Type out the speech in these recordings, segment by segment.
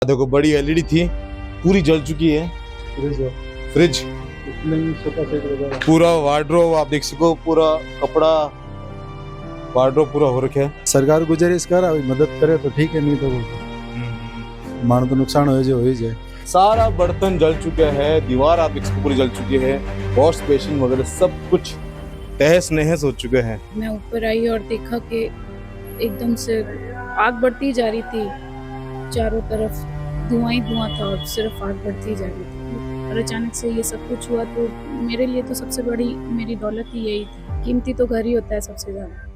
देखो बड़ी एलईडी थी, पूरी जल चुकी है। फ्रिज पूरा वार्डरोब आप देख सको, पूरा कपड़ा वार्डरोब पूरा हो रखा है। सरकार गुजारिश कर अभी मदद करे तो ठीक है, नहीं तो मानो तो नुकसान हो जाए। सारा बर्तन जल चुका है, दीवार आप देख सको पूरी जल चुकी है, वॉश बेसिन वगैरह सब कुछ तहस नहस हो चुके हैं। मैं ऊपर आई और देखा कि एकदम से आग बढ़ती जा रही थी, चारों तरफ धुआं ही धुआं था और सिर्फ आग बढ़ती जा रही थी। और अचानक से ये सब कुछ हुआ तो मेरे लिए तो सबसे बड़ी मेरी दौलत ही यही थी। कीमती तो घर ही होता है सबसे ज्यादा।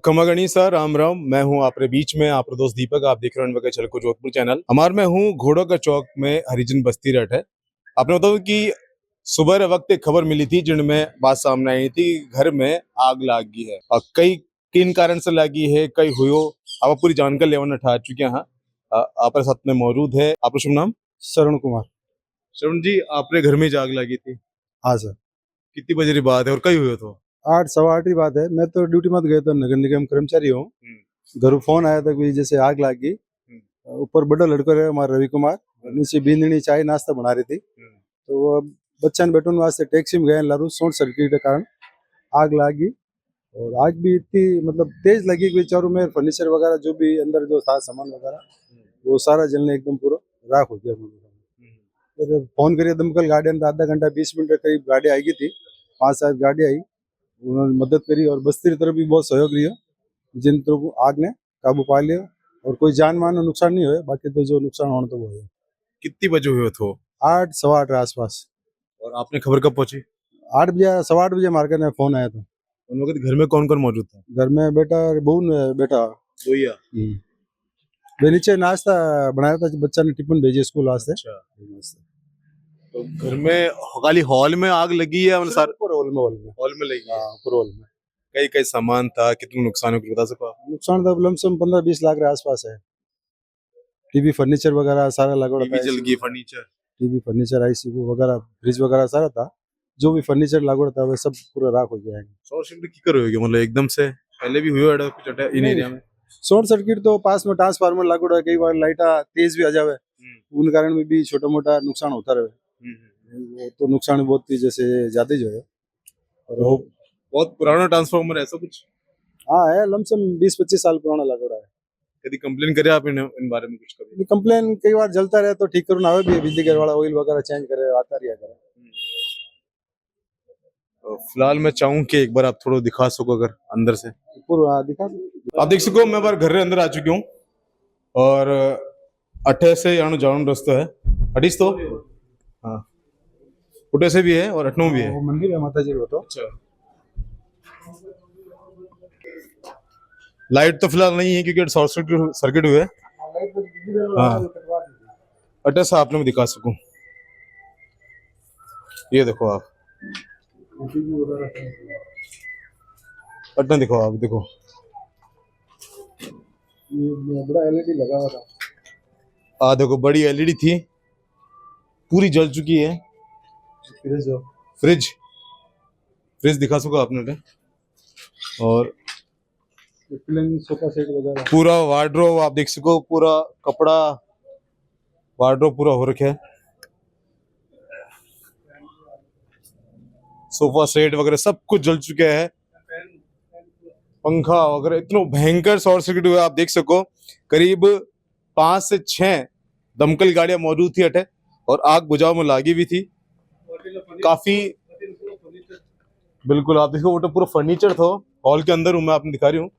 खमा गणिसा राम राम, मैं हूं आपके बीच में आपका दोस्त दीपक। आप देख रहे हैं चलको जोधपुर चैनल। हमारे में हूं घोड़ों का चौक में हरिजन बस्ती रेट है। आपने बताओ कि सुबह वक्त एक खबर मिली थी जिनमें बात सामने आई थी, घर में आग लगी है और कई किन कारण से लगी है, कई हुई आप पूरी जानकारी लेवन उठा चुके हैं। आप साथ में मौजूद है। आपका शुभ नाम? श्रवण कुमार। श्रवण जी, आपने घर में आग लगी थी? हाँ सर। कितनी बजे की बात है और कई हुए तो? 8 सवा 8 की बात है। मैं तो ड्यूटी मत गए तो नगर निगम कर्मचारी हूँ। घर फोन आया था कि जैसे आग लग गई। ऊपर बड़ा लड़का है हमारा रवि कुमार, नीचे बींदनी चाय नाश्ता बना रही थी, तो वो बच्चा बैठने वास्ते टैक्सी में गए, लारू शॉर्ट सर्किट के कारण आग लग गई। और आग भी इतनी मतलब तेज लगी कि चारों में फर्नीचर वगैरह जो भी अंदर जो था सामान वगैरह वो सारा जलने एकदम पूरा राख हो गया। तो फोन करिए दमकल गाड़ी, आधा घंटा 20 मिनट के करीब गाड़ी आई थी, 5-7 गाड़ी आई, उन्होंने मदद करी और बस्ती की तरफ भी बहुत सहयोग लिया, जिन तरह आग ने काबू पा लिया और कोई जान मान नुकसान नहीं हुआ। बाकी तो जो नुकसान होना तो वो है। कितनी बजे हुए तो? 8 सवा 8 आसपास। और आपने खबर कब पहुंची? 8 बजे सवा 8 बजे मार्केट में फोन आया था। उन वक्त घर में कौन कौन मौजूद था? घर में बेटा बहू बेटा वे नीचे नाश्ता बनाया था, बच्चा ने टिफिन भेजे स्कूल वास्ते। अच्छा। तो घर में खाली हॉल में आग लगी है? हॉल हॉल में लगी है। हॉल में कई कई सामान था, कितना नुकसान है कुछ बता सको? नुकसान तो लमसम 15-20 लाख के आसपास है। टीवी फर्नीचर वगैरह सारा लगा टीवी जल गई, फर्नीचर, टीवी फर्नीचर आईसीयू वगैरह फ्रिज वगैरह सारा था, जो भी फर्नीचर लागू था वो सब पूरा राख हो गया है। शॉर्ट सर्किट की कर होगी मतलब एकदम से? पहले भी हुआ है कुछ इन एरिया में? शॉर्ट सर्किट तो पास में ट्रांसफार्मर लागू है, कई बार लाइटा तेज भी आ जावे, उन कारण में भी छोटा मोटा नुकसान होता रहे। वो तो नुकसान बहुत ही जैसे ज्यादा जो है। और वो बहुत पुराना ट्रांसफार्मर ऐसा कुछ? हाँ है, लमसम 20-25 साल पुराना लागू रहा है। कभी कंप्लेन करे आप इन बारे में कुछ? कभी कंप्लेन कई बार जलता रहे तो ठीक करो ना, भी बिजली घर वाला ऑयल वगैरह चेंज करे, आता रहा करे। तो फिलहाल मैं चाहूँ कि एक बार आप थोड़ा दिखा सको अगर अंदर से पूरा दिखा। आप देख सको मैं बार घर के अंदर आ चुकी हूँ और 8 से यहाँ जान रास्ता है 28 तो हाँ उठे से भी है और 8 भी है। वो मंदिर है माता जी वो तो। अच्छा, लाइट तो फिलहाल नहीं है क्योंकि शॉर्ट सर्किट हुए। हाँ 8 से आपने मैं दिखा सकूं, ये देखो आप 8 दिखो, आप देखो बड़ा एलईडी लगा हुआ था। देखो बड़ी एलईडी थी, पूरी जल चुकी है। फ्रिज दिखा सको आपने? और सोफा सेट वगैरह पूरा वार्डरोब आप देख सको, पूरा कपड़ा वार्डरोब पूरा हो रखा है। सोफा सेट वगैरह सब कुछ जल चुका है। पंखा वगैरह इतना भयंकर शॉर्ट सर्किट हुआ आप देख सको। करीब 5 से 6 दमकल गाड़ियां मौजूद थी अटे और आग बुझाव में लगी भी थी काफी। बिल्कुल आप देखो वो तो पूरा फर्नीचर था, हॉल के अंदर हूँ मैं, आपने दिखा रही हूँ।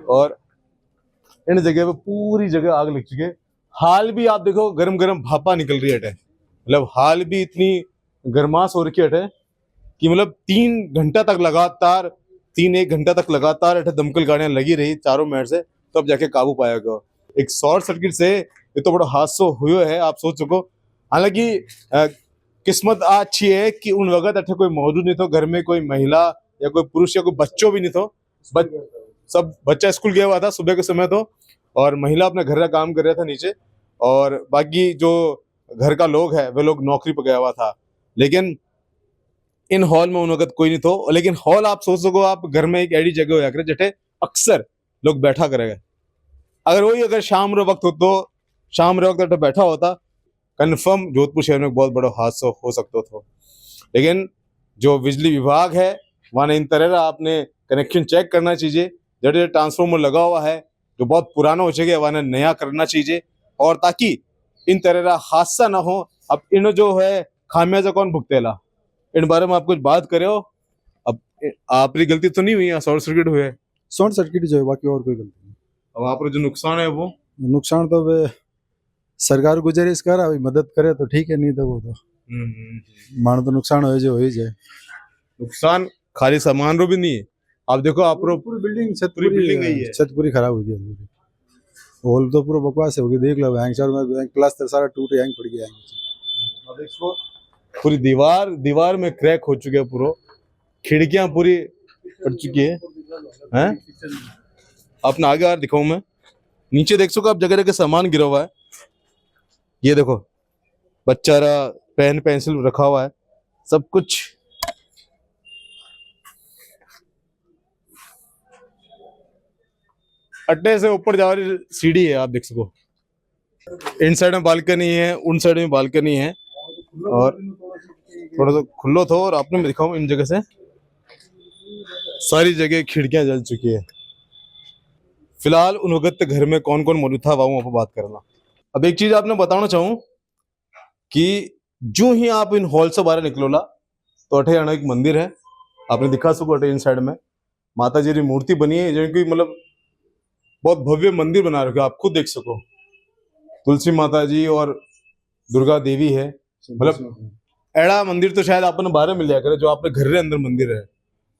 और इन जगह पे पूरी जगह आग लग चुकी है। हाल भी आप देखो गरम गरम भापा निकल रही है अटे, मतलब हाल भी इतनी गर्माश हो रखी है कि मतलब 3-1 घंटा तक लगातार अटे दमकल गाड़ियां लगी रही चारों मेड़ से, तब जाके काबू पाया गया। एक शॉर्ट सर्किट से ये तो बड़ा हादसा हुआ है आप सोच सको। हालांकि किस्मत अच्छी है कि उन वक्त अठे कोई मौजूद नहीं था घर में, कोई महिला या कोई पुरुष या कोई बच्चों भी नहीं था। सब बच्चा स्कूल गया हुआ था सुबह के समय तो, और महिला अपने घर का काम कर रहा था नीचे, और बाकी जो घर का लोग है वे लोग नौकरी पर गया हुआ था। लेकिन इन हॉल में उन वक्त कोई नहीं था। लेकिन हॉल आप सोच सको, आप घर में एक ऐसी जगह होया करे जटे अक्सर लोग बैठा करेगा, अगर शाम रे वक्त हो तो शाम रे वक्त अटे बैठा होता कन्फर्म जोधपुर शहर में बहुत बड़ा हादसा हो सकता था। लेकिन जो बिजली विभाग है वहाँ इन तरह आपने कनेक्शन चेक करना चाहिए, जड़े ट्रांसफॉर्मर लगा हुआ है जो बहुत पुराना हो चुका है वहाँ नया करना चाहिए, और ताकि इन तरह हादसा ना हो। अब इन जो है खामियाजा कौन भुगतेला, इन बारे में आप कुछ बात करे हो? अब आपकी गलती तो नहीं हुई, शॉर्ट सर्किट हुए, शॉर्ट सर्किट जो है, बाकी और कोई गलती नहीं। अब आप जो नुकसान है वो नुकसान तो वे सरकार गुजारिश कर अभी मदद करे तो ठीक है, नहीं तो वो तो मान तो नुकसान हो जो ही जाए। नुकसान खाली सामान रो भी नहीं है, आप देखो आप रो पूरी बिल्डिंग छत पूरी बिल्डिंग गई है। छत पूरी खराब हो गई है पूरी। हॉल तो पूरा बकवास हो गया, देख लो हैंग में प्लास्टर सारा टूट हैंग पड़ गया है। अब इसको पूरी दीवार में क्रैक हो चुके हैं, पूरा खिड़कियां पूरी पड़ चुकी हैं। अपने आगे यार दिखाऊं मैं, नीचे देख सको आप जगह जगह सामान गिरा हुआ है। ये देखो बच्चा पेन पेंसिल रखा हुआ है, सब कुछ। अड्डे से ऊपर जा रही सीढ़ी है, आप देख सको। इन साइड में बालकनी है, उन साइड में बालकनी है, और थोड़ा सा खुल्लो था। और आपने दिखाऊं इन जगह से सारी जगह खिड़कियां जल चुकी है। फिलहाल उन वक्त घर में कौन कौन मौजूद था वहां पर बात करना। अब एक चीज आपने बताना चाहूं कि जो ही आप इन हॉल से बाहर निकलोला तो अठे आना एक मंदिर है, आपने दिखा सको अठे इन साइड में माता जी की मूर्ति बनी है, जो कि मतलब बहुत भव्य मंदिर बना रखे, आप खुद देख सको। तुलसी माता जी और दुर्गा देवी है, मतलब एड़ा मंदिर तो शायद आपने बाहर मिल जाया करे, जो आपने घर के अंदर मंदिर है।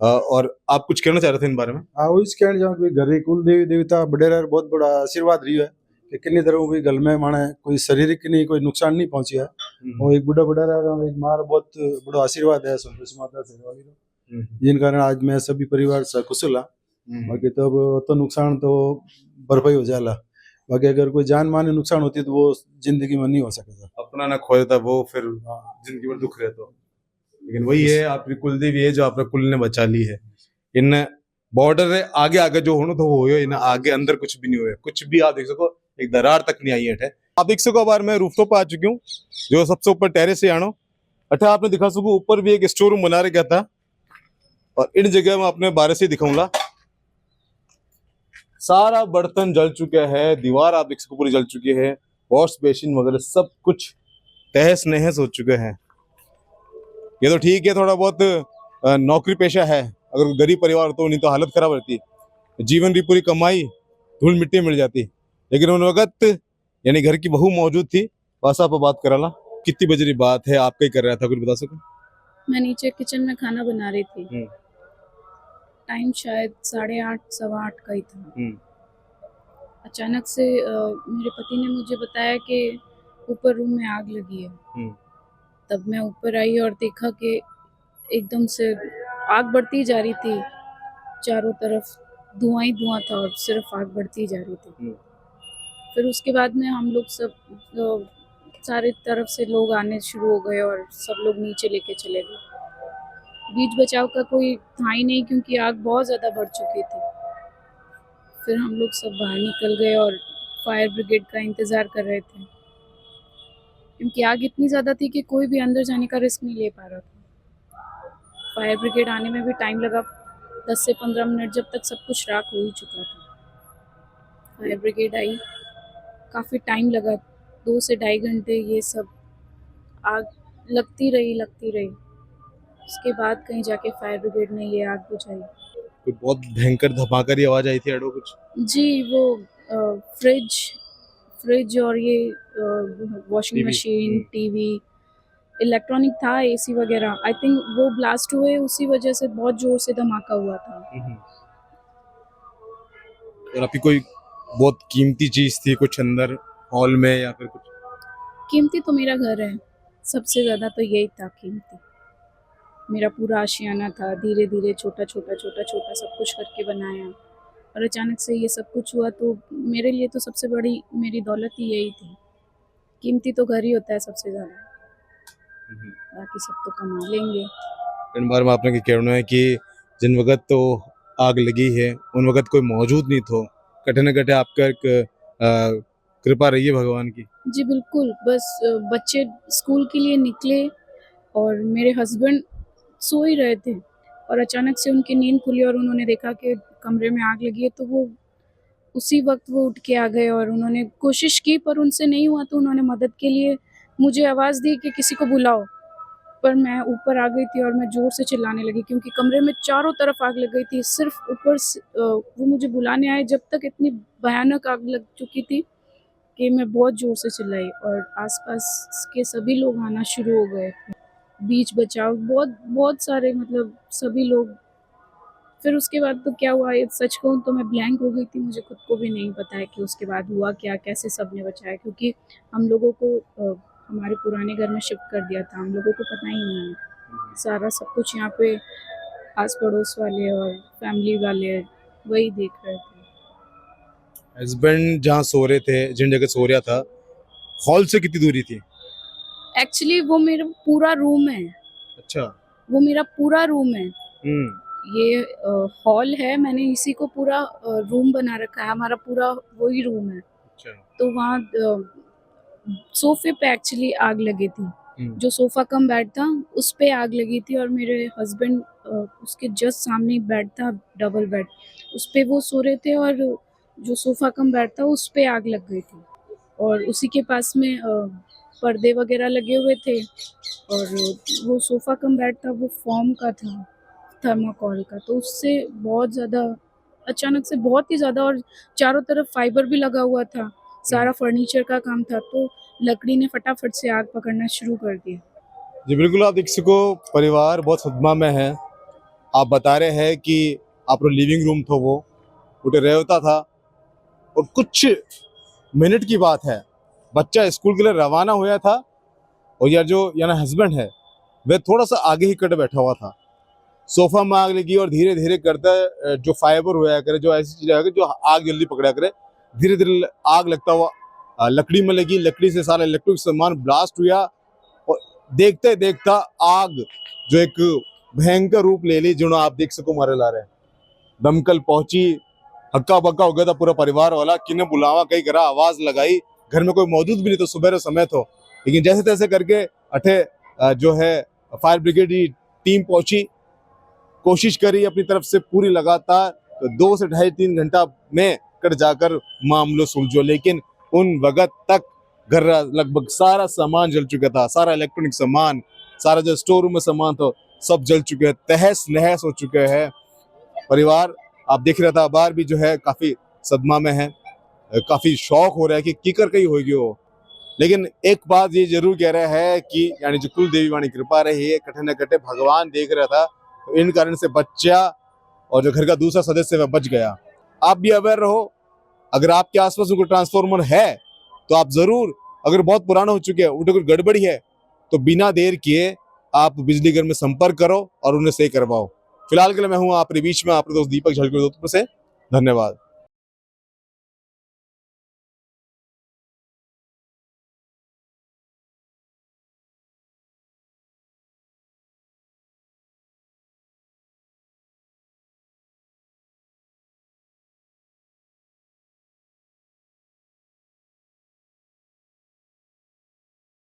और आप कुछ कहना चाह रहे थे इन बारे में? हाँ, वही कहना चाहूँ कि घर कुल देवी देवता बडेरा बहुत बड़ा आशीर्वाद रही है कि किन्नी तरह भी गल में माने कोई शारीरिक नहीं कोई नुकसान नहीं पहुंची है। और एक बुढ़ा बड़ा एक मार बहुत बड़ा आशीर्वाद है संतोषी माता से वाली का, जिन कारण आज मैं सभी परिवार सकुशल हाँ। बाकी तो अब तो नुकसान तो भरपाई हो जाला, बाकी अगर कोई जान माने नुकसान होती तो वो जिंदगी में नहीं हो सकेगा। अपना ना खो देता वो फिर जिंदगी भर दुख रहता। लेकिन वही है आपकी कुलदेवी है जो आपने कुल ने बचा ली है। इन बॉर्डर है आगे आगे जो होना तो वो हो, इन आगे अंदर कुछ भी नहीं हुआ, कुछ भी आप देख सको एक दरार तक नहीं आई है। आप देख सको बार मैं रूफटॉप पे आ चुकी हूँ, जो सबसे ऊपर टेरेस से आनो अठा आपने दिखा सको ऊपर भी एक स्टोर रूम बना रखा था। और इन जगह में अपने बारे से दिखाऊंगा, सारा बर्तन जल चुका है, दीवार आप देख सको पूरी जल चुकी है, वॉश बेसिन वगैरह सब कुछ तहस नहस हो चुके हैं। ये तो ठीक है थोड़ा बहुत नौकरी पेशा है, अगर गरीब परिवार तो नहीं तो हालत खराब रहती, जीवन की पूरी कमाई धूल मिट्टी मिल जाती। लेकिन उन वक्त यानी घर की बहू मौजूद थी, बस आप बात कराला। कितनी बजे की बात है, आपका ही कर रहा था, कुछ बता सको? मैं नीचे किचन में खाना बना रही थी, टाइम शायद 8:30 8:15 का ही था। अचानक से मेरे पति ने मुझे बताया कि ऊपर रूम में आग लगी है। तब मैं ऊपर आई और देखा कि एकदम से आग बढ़ती जा रही थी, चारों तरफ धुआं ही धुआं था और सिर्फ आग बढ़ती जा रही थी। फिर उसके बाद में हम लोग सब सारे तरफ से लोग आने शुरू हो गए और सब लोग नीचे लेके चले गए। बीच बचाव का कोई था ही नहीं क्योंकि आग बहुत ज़्यादा बढ़ चुकी थी। फिर हम लोग सब बाहर निकल गए और फायर ब्रिगेड का इंतज़ार कर रहे थे, क्योंकि आग इतनी ज़्यादा थी कि कोई भी अंदर जाने का रिस्क नहीं ले पा रहा था। फायर ब्रिगेड आने में भी टाइम लगा, 10 से 15 मिनट, जब तक सब कुछ राख हो ही चुका था। फायर ब्रिगेड आई, काफ़ी टाइम लगा, 2 से 2.5 घंटे ये सब आग लगती रही। उसके बाद कहीं जाके फायर ब्रिगेड ने ये आग बुझाई। कोई बहुत भयंकर धमाका की आवाज आई थी अड़ो कुछ? जी, वो फ्रिज और ये वॉशिंग मशीन, टीवी, इलेक्ट्रॉनिक था, एसी वगैरह, आई थिंक वो ब्लास्ट हुए, उसी वजह से बहुत जोर से धमाका हुआ था। और आपकी कोई बहुत कीमती चीज थी कुछ अंदर हॉल में या फिर कुछ? कीमती तो मेरा घर है, सबसे ज़्यादा तो यही था कीमती। मेरा पूरा आशियाना था, धीरे धीरे छोटा सब कुछ करके बनाया, और अचानक से ये सब कुछ हुआ तो मेरे लिए तो सबसे बड़ी मेरी दौलत ही यही थी। कीमती तो घर ही होता है सबसे ज़्यादा, बाकी सब तो कमा लेंगे। इन बार में आपने क्या कहना है कि जिन वक्त तो आग लगी है उन वक्त कोई मौजूद नहीं थो, कटे न कटे आपका एक कृपा रही है भगवान की। जी बिल्कुल, बस बच्चे स्कूल के लिए निकले और मेरे हस्बैंड सो ही रहे थे और अचानक से उनकी नींद खुली और उन्होंने देखा कि कमरे में आग लगी है, तो वो उसी वक़्त वो उठ के आ गए और उन्होंने कोशिश की पर उनसे नहीं हुआ, तो उन्होंने मदद के लिए मुझे आवाज़ दी कि किसी को बुलाओ। पर मैं ऊपर आ गई थी और मैं ज़ोर से चिल्लाने लगी क्योंकि कमरे में चारों तरफ आग लग गई थी। सिर्फ़ ऊपर से वो मुझे बुलाने आए जब तक इतनी भयानक आग लग चुकी थी कि मैं बहुत ज़ोर से चिल्लाई और आस-पास के सभी लोग आना शुरू हो गए थे। बीच बचाव बहुत बहुत सारे मतलब सभी लोग। फिर उसके बाद तो क्या हुआ, ये सच कहूँ तो मैं ब्लैंक हो गई थी, मुझे खुद को भी नहीं पता है कि उसके बाद हुआ क्या, कैसे सबने बचाया, क्योंकि हम लोगों को हमारे पुराने घर में शिफ्ट कर दिया था, हम लोगों को पता ही नहीं है। सारा सब कुछ यहाँ पे आस-पड़ोस वाले और फैमिली वाले वही देख रहे थे। हस्बैंड जहाँ सो रहे थे, जिन जगह सो रहा था, हॉल से कितनी दूरी थी? एक्चुअली वो मेरा पूरा रूम है, अच्छा। वो मेरा पूरा रूम है। हम्म। ये हॉल है, मैंने इसी को पूरा रूम बना रखा है, हमारा पूरा वही रूम है। अच्छा। तो वहाँ सोफ़े पे एक्चुअली आग लगी थी। जो सोफ़ा कम बेड था, उस पे आग लगी थी और मेरे हस्बैंड उसके जस्ट सामने ही बेड था, डबल बेड, उस पे वो सो रहे थे और जो सोफ़ा कम बेड था, उस पे आग लग गई थी। और उसी के पास में पर्दे वग़ैरह लगे हुए थे और वो सोफ़ा कम बेड था, वो फ़ॉर्म का था, थर्माकोल का, तो उससे बहुत ज़्यादा अचानक से बहुत ही ज़्यादा और चारों तरफ फाइबर भी लगा हुआ था, सारा फर्नीचर का काम था, तो लकड़ी ने फटाफट से आग पकड़ना शुरू कर दिया। जी बिल्कुल, आप देख सको परिवार बहुत सदमा में है। आप बता रहे हैं कि आपका लिविंग रूम था वो उठे रहता था और कुछ मिनट की बात है, बच्चा स्कूल के लिए रवाना हुआ था और यार जो यार हस्बैंड है वह थोड़ा सा आगे ही कट बैठा हुआ था। सोफा में आग लगी और धीरे धीरे करता जो फाइबर हुआ करे, जो ऐसी चीज है जो आग जल्दी पकड़ा करे, धीरे धीरे आग लगता हुआ लकड़ी में लगी, लकड़ी से सारा इलेक्ट्रिक सामान ब्लास्ट हुआ और देखते देखता आग जो एक भयंकर रूप ले ली, जो आप देख सको मारे ला रहे। दमकल पहुंची, हक्का बक्का हो गया था पूरा परिवार वाला, किन्ने बुलावा कहीं करा, आवाज लगाई, घर में कोई मौजूद भी नहीं, तो सुबह का समय तो, लेकिन जैसे तैसे करके अठे जो है फायर ब्रिगेड की टीम पहुंची, कोशिश करी अपनी तरफ से पूरी लगातार, तो 2 से ढाई 3 घंटा में कर जाकर मामलो सुलझो, लेकिन उन वक्त तक घर लगभग सारा सामान जल चुका था, सारा इलेक्ट्रॉनिक सामान, सारा जो स्टोर रूम में सामान था सब जल चुके हैं, तहस नहस हो चुके हैं। परिवार आप देख रहा था बाहर भी जो है काफी सदमा में है, काफी शौक हो रहा है कि कीकर कहीं होगी हो, लेकिन एक बात ये जरूर कह रहा है कि यानी जो कुल देवी वाणी कृपा रही है, कटे न कटे भगवान देख रहा था, तो इन कारण से बच्चा और जो घर का दूसरा सदस्य वह बच गया। आप भी अवेयर रहो, अगर आपके आसपास कोई ट्रांसफॉर्मर है तो आप जरूर, अगर बहुत पुराना हो चुके हैं, उनमें कोई गड़बड़ी है तो बिना देर किए आप बिजली घर में संपर्क करो और उन्हें सही करवाओ। फिलहाल के लिए मैं हूं आपके बीच में आपके दोस्त दीपक झलकर से। धन्यवाद।